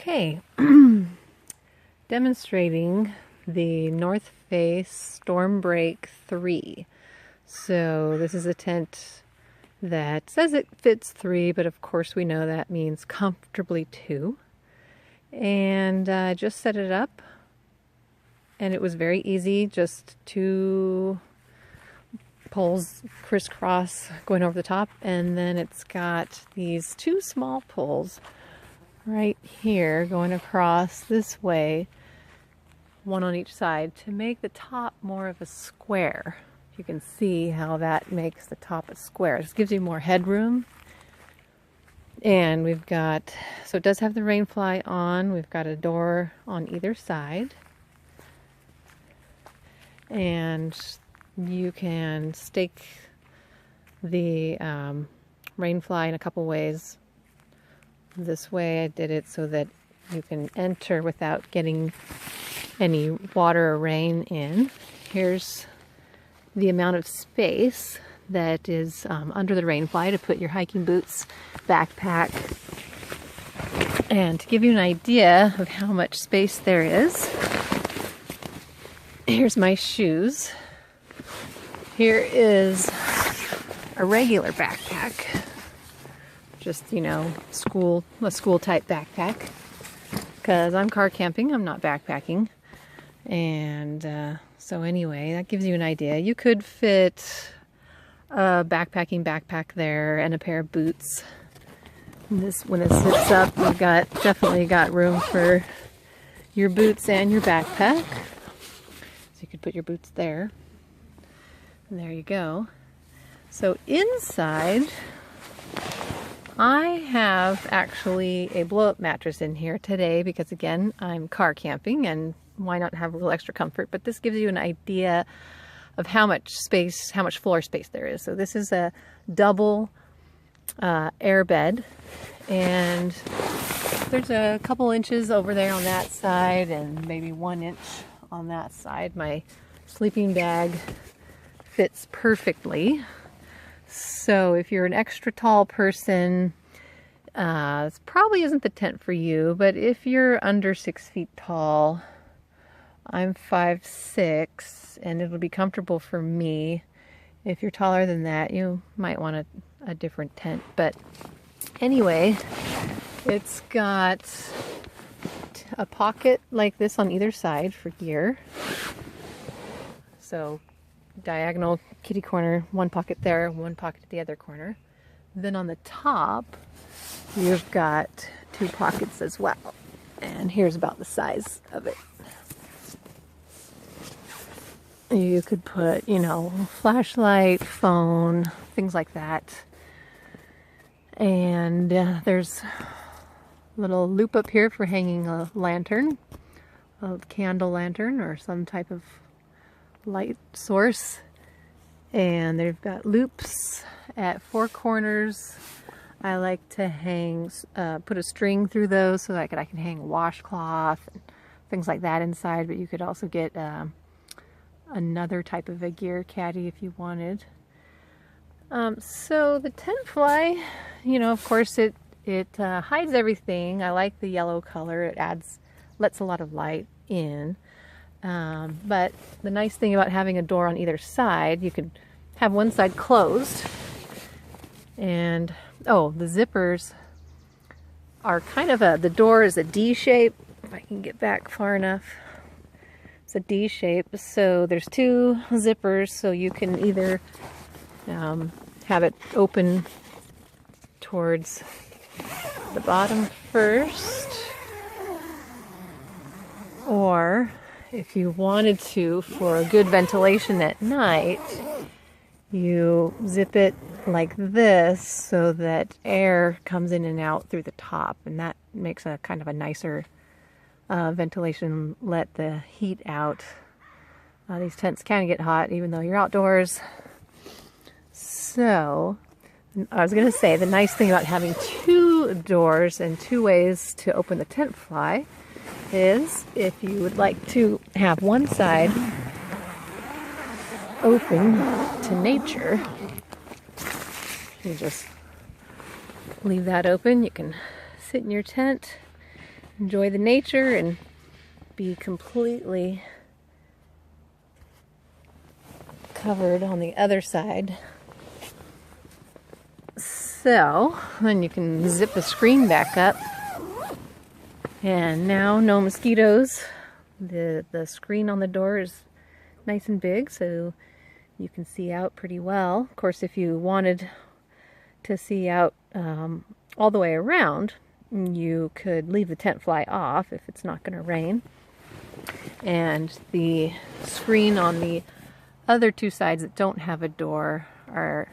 Okay, demonstrating the North Face Stormbreak 3. So this is a tent that says it fits 3, but of course we know that means comfortably 2. And I just set it up, and it was very easy, just 2 poles crisscross going over the top, and then it's got these 2 small poles right here going across this way, one on each side, to make the top more of a square. You can see how that makes the top a square. It just gives you more headroom. And we've got, so it does have the rain fly on. We've got a door on either side. And you can stake the rain fly in a couple ways. This way I did it so that you can enter without getting any water or rain in. Here's the amount of space that is under the rain fly to put your hiking boots, backpack, and to give you an idea of how much space there is, here's my shoes. Here is a regular backpack. Just, you know, a school type backpack, because I'm car camping, I'm not backpacking. And so anyway, that gives you an idea. You could fit a backpacking backpack there and a pair of boots. And this, when it sits up, you've definitely got room for your boots and your backpack. So you could put your boots there. And there you go. So inside, I have actually a blow-up mattress in here today because, again, I'm car camping, and why not have a little extra comfort? But this gives you an idea of how much space, how much floor space there is. So this is a double air bed, and there's a couple inches over there on that side and maybe 1 inch on that side. My sleeping bag fits perfectly. So if you're an extra tall person, this probably isn't the tent for you, but if you're under 6 feet tall, I'm 5'6", and it'll be comfortable for me. If you're taller than that, you might want a different tent. But anyway, it's got a pocket like this on either side for gear. So diagonal kitty corner, 1 pocket there, 1 pocket at the other corner. Then on the top, you've got 2 pockets as well. And here's about the size of it. You could put, you know, flashlight, phone, things like that. And there's a little loop up here for hanging a lantern, a candle lantern or some type of light source. And they've got loops at 4 corners. I like to hang, put a string through those so that I can hang a washcloth and things like that inside. But you could also get another type of a gear caddy if you wanted. So the tent fly, you know, of course it hides everything. I like the yellow color. It lets a lot of light in. But the nice thing about having a door on either side, you could have one side closed, and oh, the zippers are kind of the door is a D shape. If I can get back far enough, it's a D shape. So there's 2 zippers, so you can either have it open towards the bottom first, or if you wanted to, for a good ventilation at night, you zip it like this so that air comes in and out through the top, and that makes a kind of a nicer ventilation, let the heat out. These tents can get hot even though you're outdoors. So I was going to say, the nice thing about having 2 doors and 2 ways to open the tent fly is if you would like to have one side open to nature, you just leave that open. You can sit in your tent enjoy the nature and be completely covered on the other side. So then you can zip the screen back up, and now no mosquitoes. The screen on the door is nice and big, so you can see out pretty well. Of course, if you wanted to see out all the way around, you could leave the tent fly off if it's not going to rain. And the screen on the other two sides that don't have a door are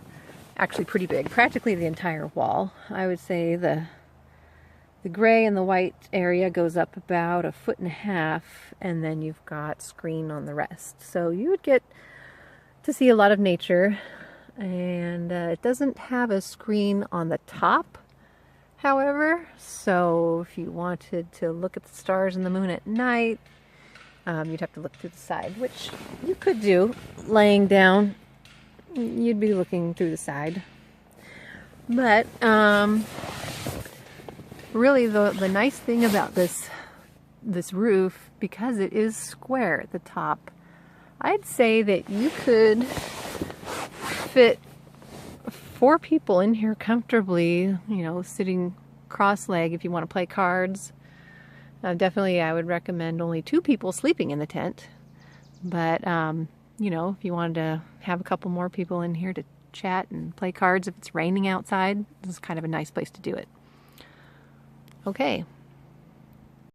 actually pretty big, practically the entire wall. I would say the gray and the white area goes up about 1.5 feet, and then you've got screen on the rest. So you would get to see a lot of nature, and it doesn't have a screen on the top, however, so if you wanted to look at the stars and the moon at night, you'd have to look through the side, which you could do laying down. You'd be looking through the side. But really the nice thing about this roof, because it is square at the top, I'd say that you could fit 4 people in here comfortably, you know, sitting cross-legged if you want to play cards. Definitely I would recommend only 2 people sleeping in the tent. But, you know, if you wanted to have a couple more people in here to chat and play cards if it's raining outside, this is kind of a nice place to do it. Okay,